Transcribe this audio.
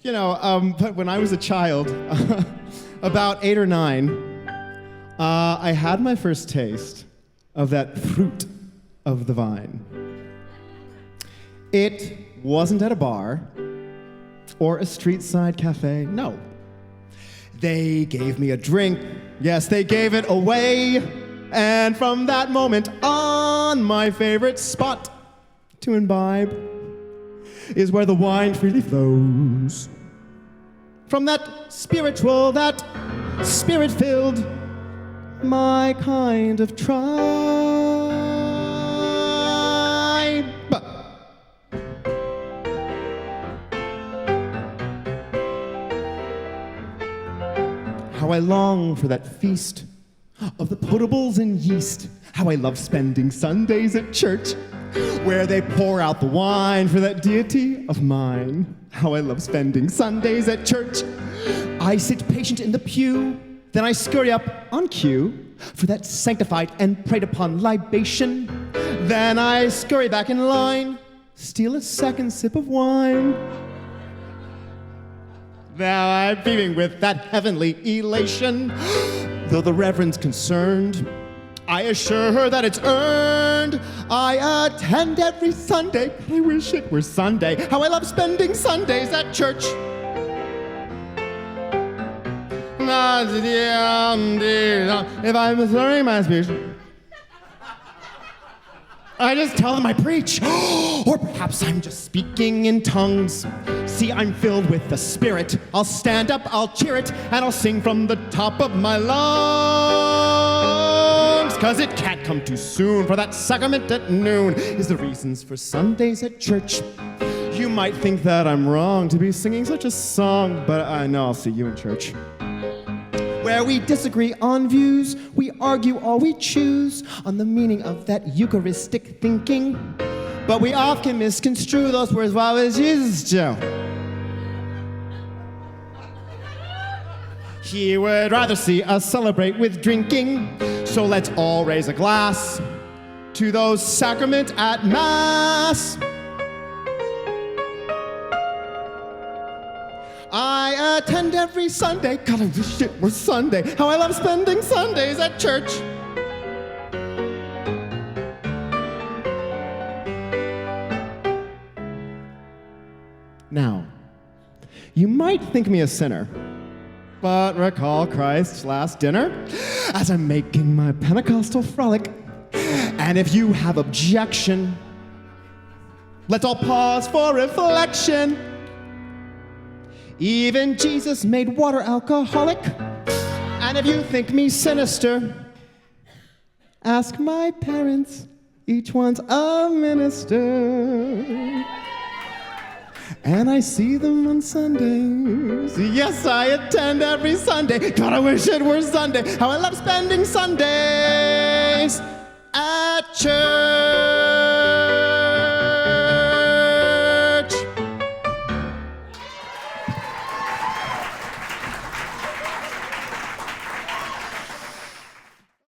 But when I was a child, about 8 or 9, I had my first taste of that fruit of the vine. It wasn't at a bar or a street-side cafe, no. They gave me a drink, yes, they gave it away, and from that moment on, my favorite spot to imbibe is where the wine freely flows. From that spiritual, that spirit-filled, my kind of tribe. How I long for that feast of the potables and yeast. How I love spending Sundays at church, where they pour out the wine for that deity of mine. How I love spending Sundays at church. I sit patient in the pew, then I scurry up on cue for that sanctified and prayed upon libation. Then I scurry back in line, steal a second sip of wine. Now I'm beaming with that heavenly elation. Though the reverend's concerned, I assure her that it's earned. I attend every Sunday, but I wish it were Sunday. How I love spending Sundays at church. If I'm slurring my speech, I just tell them I preach. Or perhaps I'm just speaking in tongues. See, I'm filled with the Spirit. I'll stand up, I'll cheer it, and I'll sing from the top of my lungs. 'Cause it can't come too soon, for that sacrament at noon is the reasons for Sundays at church. You might think that I'm wrong to be singing such a song, but I know I'll see you in church. Where we disagree on views, we argue all we choose on the meaning of that Eucharistic thinking. But we often misconstrue those words, why was Jesus, Joe? He would rather see us celebrate with drinking, so let's all raise a glass to those sacrament at Mass. I attend every Sunday, God, I wish it were Sunday. How I love spending Sundays at church. Now, you might think me a sinner, but recall Christ's last dinner as I'm making my Pentecostal frolic. And if you have objection, let's all pause for reflection. Even Jesus made water alcoholic. And if you think me sinister, ask my parents, each one's a minister. And I see them on Sundays. Yes, I attend every Sunday. God, I wish it were Sunday. How I love spending Sundays at church.